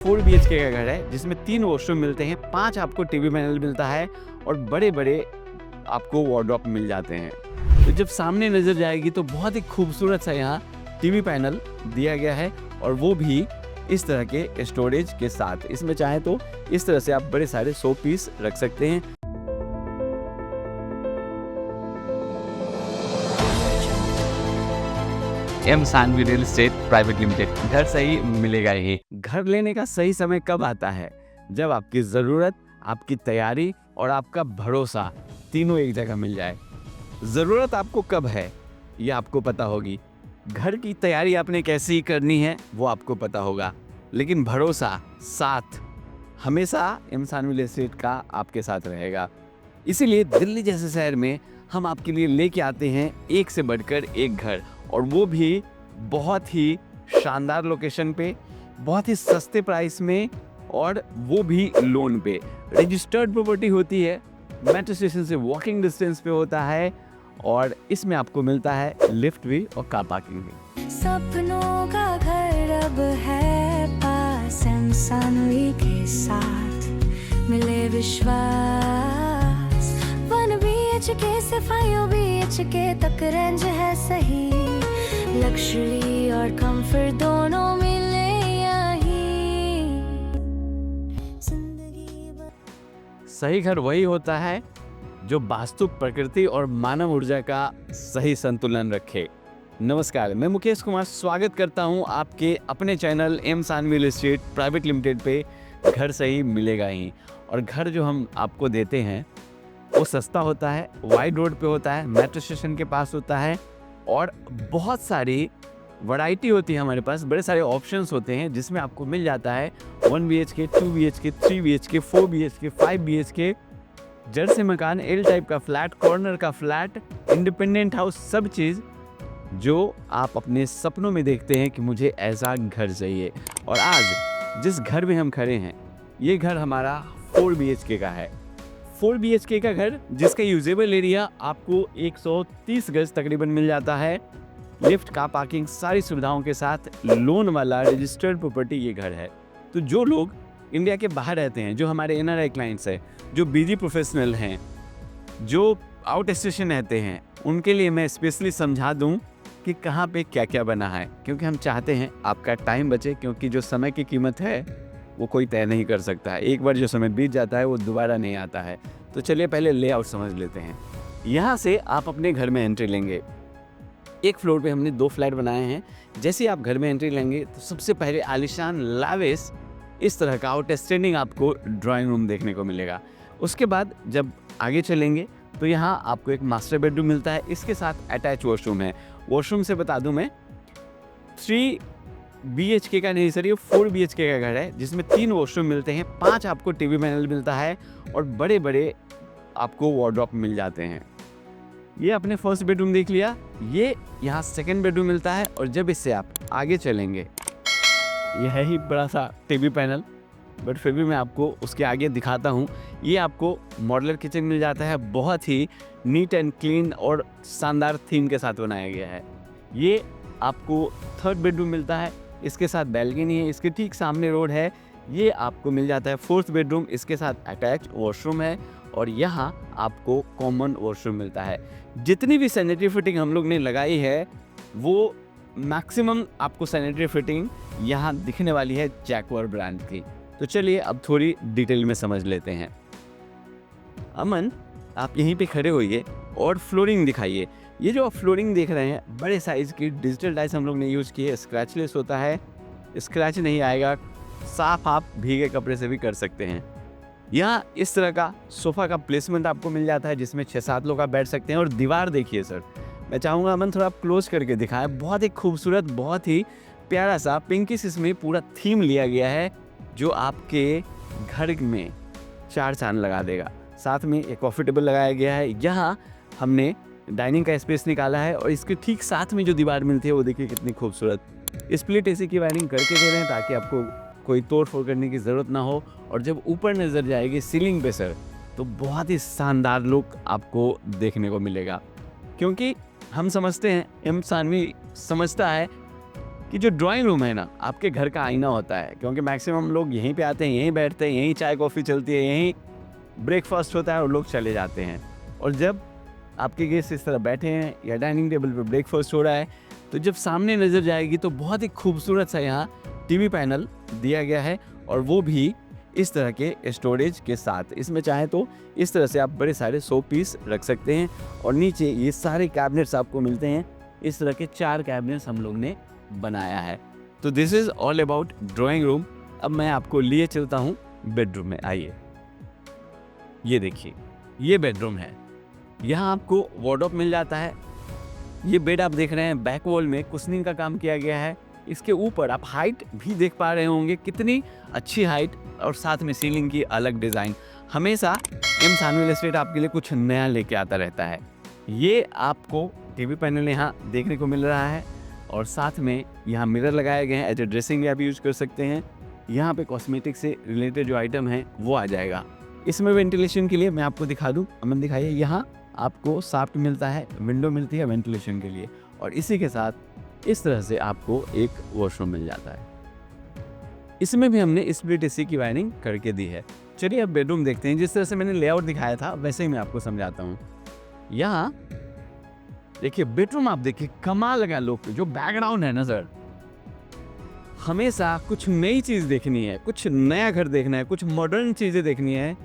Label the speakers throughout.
Speaker 1: 4 BHK का घर है जिसमें 3 वॉशरूम मिलते हैं, 5 आपको टीवी पैनल मिलता है और बड़े बड़े आपको वार्डरोब मिल जाते हैं। तो जब सामने नजर जाएगी तो बहुत ही खूबसूरत सा यहाँ टीवी पैनल दिया गया है और वो भी इस तरह के स्टोरेज के साथ। इसमें चाहे तो इस तरह से आप बड़े सारे शो पीस रख सकते हैं।
Speaker 2: M Saanvi real estate private limited, घर सही मिलेगा ही।
Speaker 1: घर लेने का सही समय कब आता है? जब आपकी ज़रूरत, आपकी तैयारी और आपका भरोसा तीनों एक जगह मिल जाए। ज़रूरत आपको कब है ये आपको पता होगी, घर की तैयारी आपने कैसी करनी है वो आपको पता होगा, लेकिन भरोसा साथ हमेशा एम सानवी रियल एस्टेट का आपके साथ रहेगा। इसीलिए दिल्ली जैसे शहर में हम आपके लिए लेके आते हैं एक से बढ़कर एक घर, और वो भी बहुत ही शानदार लोकेशन पे, बहुत ही सस्ते प्राइस में, और वो भी लोन पे। रजिस्टर्ड प्रॉपर्टी होती है, मेट्रो स्टेशन से वॉकिंग डिस्टेंस पे होता है, और इसमें आपको मिलता है लिफ्ट भी और कार पार्किंग भी।
Speaker 3: सपनों का घर अब है पास, एम सानवी के साथ मिले विश्वास। 1 BHK से 5 BHK तक रेंज है सही, लग्जरी और कंफर्ट दोनों मिले यहीं।
Speaker 1: सही घर वही होता है जो वास्तु, प्रकृति और मानव ऊर्जा का सही संतुलन रखे। नमस्कार, मैं मुकेश कुमार स्वागत करता हूं आपके अपने channel M Saanvi real estate private limited पे। घर सही मिलेगा ही। और घर जो हम आपको देते हैं वो सस्ता होता है, वाइड रोड पे होता है, मेट्रो स्टेशन के पास होता है, और बहुत सारी वैरायटी होती है हमारे पास, बड़े सारे ऑप्शंस होते हैं जिसमें आपको मिल जाता है 1 BHK, 2 BHK, 3 BHK, 4 BHK, 5 BHK, Jersey मकान, एल टाइप का फ्लैट, कॉर्नर का फ्लैट, इंडिपेंडेंट हाउस, सब चीज़ जो आप अपने सपनों में देखते हैं कि मुझे ऐसा घर चाहिए। और आज जिस घर में हम खड़े हैं ये घर हमारा 4 BHK का है। 4 BHK का घर जिसका यूजेबल एरिया आपको 130 गज तकरीबन मिल जाता है, लिफ्ट, कार पार्किंग, सारी सुविधाओं के साथ, लोन वाला रजिस्टर्ड प्रॉपर्टी ये घर है। तो जो लोग इंडिया के बाहर रहते हैं, जो हमारे NRI क्लाइंट्स हैं, जो बिजी प्रोफेशनल हैं, जो आउट स्टेशन रहते हैं, उनके लिए मैं स्पेशली समझा दूं कि कहाँ पे क्या क्या बना है, क्योंकि हम चाहते हैं आपका टाइम बचे, क्योंकि जो समय की कीमत है वो कोई तय नहीं कर सकता है। एक बार जो समय बीत जाता है वो दोबारा नहीं आता है। तो चलिए पहले लेआउट समझ लेते हैं। यहाँ से आप अपने घर में एंट्री लेंगे। एक फ्लोर पे हमने 2 फ्लैट बनाए हैं। जैसे आप घर में एंट्री लेंगे तो सबसे पहले आलिशान लाविश इस तरह का आउटस्टैंडिंग आपको ड्राइंग रूम देखने को मिलेगा। उसके बाद जब आगे चलेंगे तो यहाँ आपको एक मास्टर बेडरूम मिलता है, इसके साथ अटैच वॉशरूम है। वॉशरूम से बता दूं मैं, 3 BHK का नहीं सर, ये 4 BHK का घर है जिसमें 3 वॉशरूम मिलते हैं, 5 आपको टीवी पैनल मिलता है और बड़े बड़े आपको वार्डरोब मिल जाते हैं। ये आपने फर्स्ट बेडरूम देख लिया, ये यहाँ सेकंड बेडरूम मिलता है, और जब इससे आप आगे चलेंगे यह है ही बड़ा सा टीवी पैनल, बट फिर भी मैं आपको उसके आगे दिखाता हूँ। ये आपको मॉड्यूलर किचन मिल जाता है, बहुत ही नीट एंड क्लीन और शानदार थीम के साथ बनाया गया है। ये आपको थर्ड बेडरूम मिलता है, इसके साथ बैल्कनी है, इसके ठीक सामने रोड है। ये आपको मिल जाता है फोर्थ बेडरूम, इसके साथ अटैच वॉशरूम है, और यहाँ आपको कॉमन वॉशरूम मिलता है। जितनी भी सैनिटरी फिटिंग हम लोग ने लगाई है वो मैक्सिमम आपको सैनिटरी फिटिंग यहाँ दिखने वाली है जैक्वार ब्रांड की। तो चलिए अब थोड़ी डिटेल में समझ लेते हैं। अमन, आप यहीं पे खड़े होइए और फ्लोरिंग दिखाइए। ये जो आप फ्लोरिंग देख रहे हैं बड़े साइज़ की डिजिटल टाइल्स हम लोग ने यूज़ की है, स्क्रैचलेस होता है, स्क्रैच नहीं आएगा, साफ आप भीगे कपड़े से भी कर सकते हैं। यहाँ इस तरह का सोफ़ा का प्लेसमेंट आपको मिल जाता है जिसमें 6-7 लोग आप बैठ सकते हैं। और दीवार देखिए सर, मैं चाहूँगा अमन थोड़ा आप क्लोज करके दिखाएं। बहुत ही खूबसूरत, बहुत ही प्यारा सा पिंकिश इसमें पूरा थीम लिया गया है जो आपके घर में 4 चांद लगा देगा। साथ में एक कॉफ़ी टेबल लगाया गया है, यहाँ हमने डाइनिंग का स्पेस निकाला है, और इसके ठीक साथ में जो दीवार मिलती है वो देखिए कितनी खूबसूरत। स्प्लिट AC की वायरिंग करके दे रहे हैं ताकि आपको कोई तोड़ फोड़ करने की ज़रूरत ना हो। और जब ऊपर नज़र जाएगी सीलिंग पे सर, तो बहुत ही शानदार लुक आपको देखने को मिलेगा, क्योंकि हम समझते हैं, एम सानवी समझता है कि जो ड्राइंग रूम है ना, आपके घर का आईना होता है, क्योंकि मैक्सिमम लोग यहीं पे आते हैं, यहीं बैठते हैं, यहीं चाय कॉफ़ी चलती है, यहीं ब्रेकफास्ट होता है और लोग चले जाते हैं। और जब आपके गेस्ट इस तरह बैठे हैं या डाइनिंग टेबल पे ब्रेकफास्ट हो रहा है, तो जब सामने नज़र जाएगी तो बहुत ही खूबसूरत सा यहाँ टीवी पैनल दिया गया है, और वो भी इस तरह के स्टोरेज के साथ। इसमें चाहे तो इस तरह से आप बड़े सारे 100 पीस रख सकते हैं, और नीचे ये सारे कैबिनेट्स आपको मिलते हैं। इस तरह के 4 कैबिनेट्स हम लोग ने बनाया है। तो this is all about drawing room. अब मैं आपको लिए चलता हूँ बेडरूम में। आइए, ये देखिए, ये बेडरूम है। यहाँ आपको वार्डरोब मिल जाता है। ये बेड आप देख रहे हैं, बैक वॉल में कुशनिंग का काम किया गया है। इसके ऊपर आप हाइट भी देख पा रहे होंगे, कितनी अच्छी हाइट, और साथ में सीलिंग की अलग डिज़ाइन। हमेशा एम सानविल एस्टेट आपके लिए कुछ नया लेके आता रहता है। ये आपको टीवी पैनल यहाँ देखने को मिल रहा है, और साथ में यहाँ मिरर लगाए गए हैं। एज ए ड्रेसिंग आप यूज़ कर सकते हैं। यहाँ पे कॉस्मेटिक से रिलेटेड जो आइटम है वो आ जाएगा। इसमें वेंटिलेशन के लिए मैं आपको दिखा दूँ, अमन दिखाइए। यहाँ आपको साफ्ट मिलता है, विंडो मिलती है वेंटिलेशन के लिए, और इसी के साथ इस तरह से आपको एक वॉशरूम मिल जाता है। इसमें भी हमने स्प्लिट एसी की वायरिंग करके दी है। चलिए अब बेडरूम देखते हैं। जिस तरह से मैंने लेआउट दिखाया था वैसे ही मैं आपको समझाता हूँ। यहाँ देखिए बेडरूम, आप देखिए कमाल लगा। लोग जो बैकग्राउंड है ना सर, हमेशा कुछ नई चीज़ देखनी है, कुछ नया घर देखना है, कुछ मॉडर्न चीज़ें देखनी है,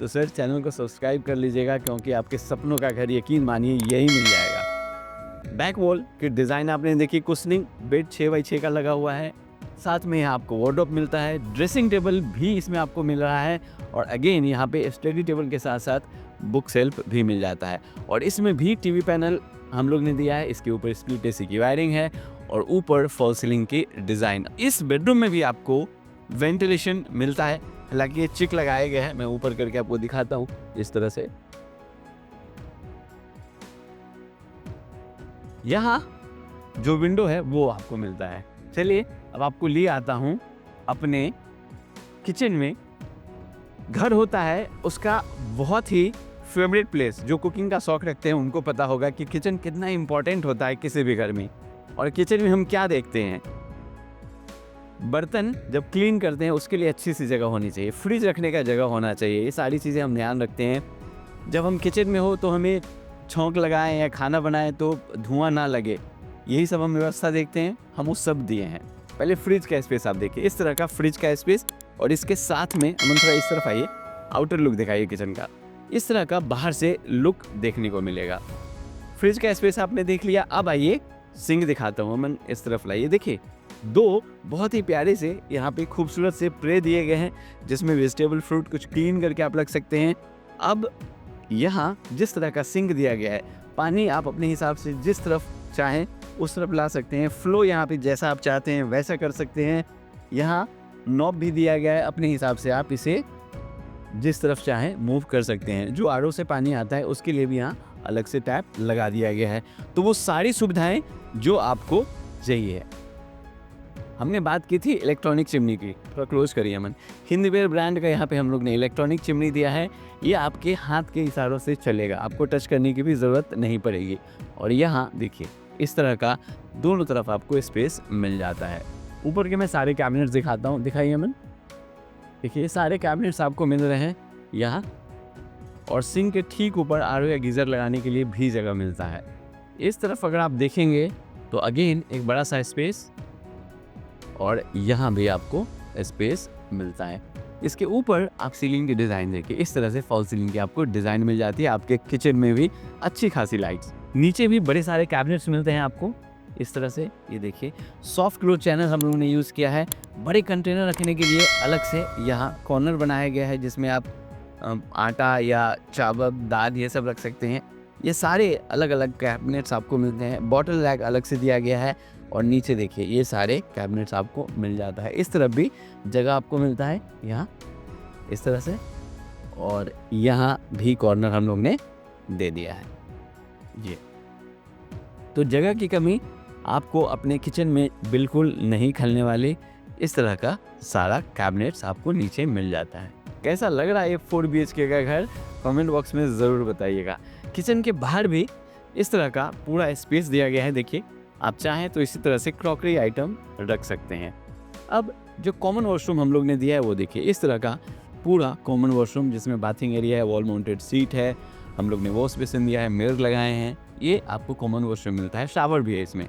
Speaker 1: तो सर चैनल को सब्सक्राइब कर लीजिएगा, क्योंकि आपके सपनों का घर यकीन मानिए यही मिल जाएगा। बैक वॉल की डिज़ाइन आपने देखी, कुशनिंग बेड 6x6 का लगा हुआ है। साथ में यहाँ आपको वार्डरोब मिलता है, ड्रेसिंग टेबल भी इसमें आपको मिल रहा है, और अगेन यहाँ पे स्टडी टेबल के साथ साथ बुक शेल्फ भी मिल जाता है। और इसमें भी टीवी पैनल हम लोग ने दिया है। इसके ऊपर स्प्लिट एसी की वायरिंग है, और ऊपर फॉल सीलिंग की डिज़ाइन। इस बेडरूम में भी आपको वेंटिलेशन मिलता है। हालांकि ये चिक लगाए गए हैं, मैं ऊपर करके आपको दिखाता हूँ। इस तरह से यहाँ जो विंडो है वो आपको मिलता है। चलिए अब आपको ले आता हूँ अपने किचन में। घर होता है उसका बहुत ही फेवरेट प्लेस। जो कुकिंग का शौक रखते हैं उनको पता होगा कि किचन कितना इम्पोर्टेंट होता है किसी भी घर में। और किचन में हम क्या देखते हैं, बर्तन जब क्लीन करते हैं उसके लिए अच्छी सी जगह होनी चाहिए, फ्रिज रखने का जगह होना चाहिए। ये सारी चीज़ें हम ध्यान रखते हैं। जब हम किचन में हो तो हमें छौंक लगाएं या खाना बनाएं तो धुआं ना लगे, यही सब हम व्यवस्था देखते हैं। हम वो सब दिए हैं। पहले फ्रिज का स्पेस आप देखिए, इस तरह का फ्रिज का स्पेस, और इसके साथ में अमन थोड़ा इस तरफ आइए, आउटर लुक दिखाइए किचन का। इस तरह का बाहर से लुक देखने को मिलेगा। फ्रिज का स्पेस आपने देख लिया। अब आइए सिंक दिखाता हूँ। अमन इस तरफ लाइए, देखिए 2 बहुत ही प्यारे से यहाँ पे खूबसूरत से ट्रे दिए गए हैं, जिसमें वेजिटेबल फ्रूट कुछ क्लीन करके आप रख सकते हैं। अब यहाँ जिस तरह का सिंक दिया गया है, पानी आप अपने हिसाब से जिस तरफ चाहें उस तरफ ला सकते हैं। फ्लो यहाँ पे जैसा आप चाहते हैं वैसा कर सकते हैं। यहाँ नॉब भी दिया गया है, अपने हिसाब से आप इसे जिस तरफ चाहें मूव कर सकते हैं। जो आरओ से पानी आता है उसके लिए भी यहाँ अलग से टैप लगा दिया गया है। तो वो सारी सुविधाएं जो आपको चाहिए। हमने बात की थी इलेक्ट्रॉनिक चिमनी की, थोड़ा क्लोज करिए अमन। हिंदवेयर ब्रांड का यहाँ पे हम लोग ने इलेक्ट्रॉनिक चिमनी दिया है। ये आपके हाथ के इशारों से चलेगा, आपको टच करने की भी ज़रूरत नहीं पड़ेगी। और यहाँ देखिए इस तरह का दोनों तरफ आपको स्पेस मिल जाता है। ऊपर के मैं सारे कैबिनेट्स दिखाता हूँ, दिखाइए अमन। देखिए सारे कैबिनेट्स आपको मिल रहे हैं यहाँ, और सिंक के ठीक ऊपर आरओ या गीज़र लगाने के लिए भी जगह मिलता है। इस तरफ अगर आप देखेंगे तो अगेन एक बड़ा सा स्पेस, और यहाँ भी आपको स्पेस मिलता है। इसके ऊपर आप सीलिंग की डिज़ाइन देखिए, इस तरह से फॉल सीलिंग की आपको डिज़ाइन मिल जाती है। आपके किचन में भी अच्छी खासी लाइट्स। नीचे भी बड़े सारे कैबिनेट्स मिलते हैं आपको इस तरह से। ये देखिए सॉफ्ट क्लोज चैनल हम लोगों ने यूज़ किया है। बड़े कंटेनर रखने के लिए अलग से यहाँ कॉर्नर बनाया गया है, जिसमें आप आटा या चावल दाल ये सब रख सकते हैं। ये सारे अलग अलग कैबिनेट्स आपको मिलते हैं। बॉटल रैक अलग से दिया गया है, और नीचे देखिए ये सारे कैबिनेट्स आपको मिल जाता है। इस तरफ भी जगह आपको मिलता है यहाँ इस तरह से, और यहाँ भी कॉर्नर हम लोग ने दे दिया है। ये तो जगह की कमी आपको अपने किचन में बिल्कुल नहीं खलने वाली। इस तरह का सारा कैबिनेट्स आपको नीचे मिल जाता है। कैसा लग रहा है ये 4 BHK का घर, कमेंट बॉक्स में ज़रूर बताइएगा। किचन के बाहर भी इस तरह का पूरा स्पेस दिया गया है। देखिए आप चाहें तो इसी तरह से क्रॉकरी आइटम रख सकते हैं। अब जो कॉमन वॉशरूम हम लोग ने दिया है वो देखिए, इस तरह का पूरा कॉमन वॉशरूम जिसमें बाथिंग एरिया है, वॉल माउंटेड सीट है, हम लोग ने वॉश बेसिन दिया है, मिरर लगाए हैं। ये आपको कॉमन वॉशरूम मिलता है, शावर भी है इसमें।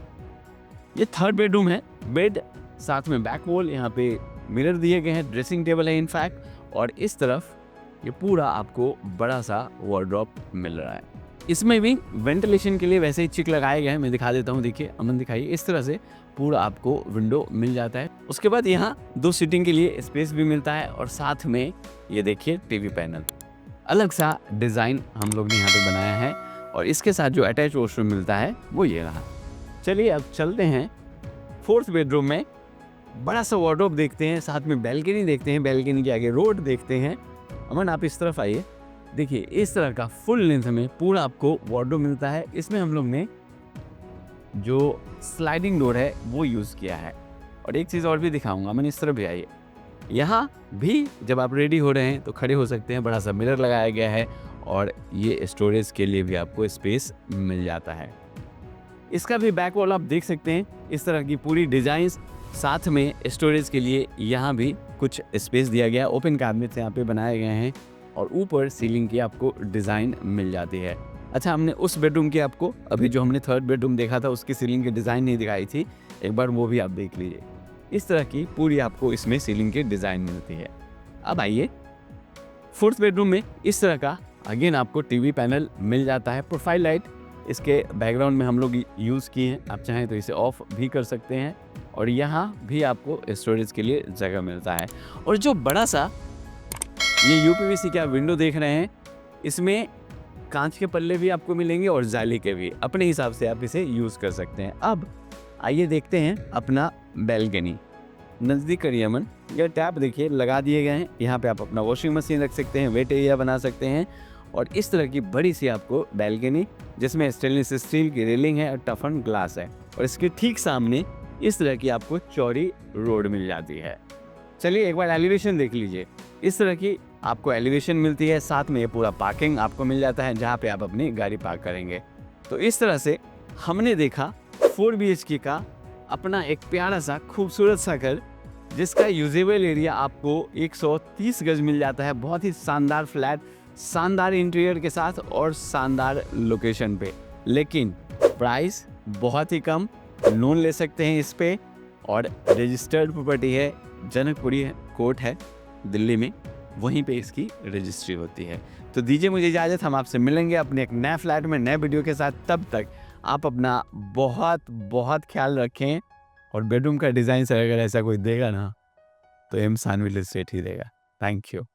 Speaker 1: ये थर्ड बेडरूम है, बेड साथ में बैक वॉल, यहाँ पे मिरर दिए गए हैं, ड्रेसिंग टेबल है इनफैक्ट, और इस तरफ ये पूरा आपको बड़ा सा वार्डरोब मिल रहा है। इसमें भी वेंटिलेशन के लिए वैसे ही चिक लगाए गए हैं, मैं दिखा देता हूँ। देखिए, अमन दिखाइए, इस तरह से पूरा आपको विंडो मिल जाता है। उसके बाद यहाँ 2 सीटिंग के लिए स्पेस भी मिलता है, और साथ में ये देखिए टीवी पैनल, अलग सा डिज़ाइन हम लोग ने यहाँ पे बनाया है। और इसके साथ जो अटैच वॉशरूम मिलता है वो ये रहा। चलिए अब चलते हैं 4th बेडरूम में। बड़ा सा वार्डरोब देखते हैं, साथ में बैल्कनी देखते हैं, बैल्कनी के आगे रोड देखते हैं। अमन आप इस तरफ आइए, देखिए इस तरह का फुल लेंथ में पूरा आपको वार्डरोब मिलता है। इसमें हम लोग ने जो स्लाइडिंग डोर है वो यूज़ किया है। और एक चीज़ और भी दिखाऊंगा, अमन इस तरफ भी आइए। यहाँ भी जब आप रेडी हो रहे हैं तो खड़े हो सकते हैं, बड़ा सा मिरर लगाया गया है, और ये स्टोरेज के लिए भी आपको स्पेस मिल जाता है। इसका भी बैक वॉल आप देख सकते हैं, इस तरह की पूरी डिजाइन, साथ में स्टोरेज के लिए यहाँ भी कुछ स्पेस दिया गया। ओपन कैबिनेट यहाँ पे बनाए गए हैं, और ऊपर सीलिंग की आपको डिज़ाइन मिल जाती है। अच्छा, हमने उस बेडरूम की आपको अभी जो हमने 3rd बेडरूम देखा था उसकी सीलिंग की डिज़ाइन नहीं दिखाई थी, एक बार वो भी आप देख लीजिए। इस तरह की पूरी आपको इसमें सीलिंग की डिज़ाइन मिलती है। अब आइए 4th बेडरूम में, इस तरह का अगेन आपको टीवी पैनल मिल जाता है। प्रोफाइल लाइट इसके बैकग्राउंड में हम लोग यूज़ किए हैं, आप चाहें तो इसे ऑफ भी कर सकते हैं। और यहाँ भी आपको स्टोरेज के लिए जगह मिलता है। और जो बड़ा सा ये यूपीवीसी का विंडो देख रहे हैं, इसमें कांच के पल्ले भी आपको मिलेंगे और जाली के भी, अपने हिसाब से आप इसे यूज़ कर सकते हैं। अब आइए देखते हैं अपना बैल्कनी। नज़दीक करिए अमन, ये टैप देखिए लगा दिए गए हैं, यहाँ पे आप अपना वॉशिंग मशीन रख सकते हैं, वेट एरिया बना सकते हैं। और इस तरह की बड़ी सी आपको बैल्कनी जिसमें स्टेनलेस स्टील की रेलिंग है और टफन ग्लास है, और इसके ठीक सामने इस तरह की आपको चौड़ी रोड मिल जाती है। चलिए एक बार एलिवेशन देख लीजिए, इस तरह की आपको एलिवेशन मिलती है, साथ में ये पूरा पार्किंग आपको मिल जाता है जहाँ पे आप अपनी गाड़ी पार्क करेंगे। तो इस तरह से हमने देखा 4 BHK का अपना एक प्यारा सा खूबसूरत सा घर, जिसका यूजेबल एरिया आपको 130 गज मिल जाता है। बहुत ही शानदार फ्लैट, शानदार इंटीरियर के साथ और शानदार लोकेशन पे, लेकिन प्राइस बहुत ही कम। लोन ले सकते हैं इस पे, और रजिस्टर्ड प्रॉपर्टी है, जनकपुरी कोर्ट है दिल्ली में, वहीं पे इसकी रजिस्ट्री होती है। तो दीजिए मुझे इजाज़त, हम आपसे मिलेंगे अपने एक नए फ्लैट में नए वीडियो के साथ। तब तक आप अपना बहुत बहुत ख्याल रखें, और बेडरूम का डिज़ाइन अगर ऐसा कोई देगा ना तो एम सानवी रियल एस्टेट ही देगा। Thank you.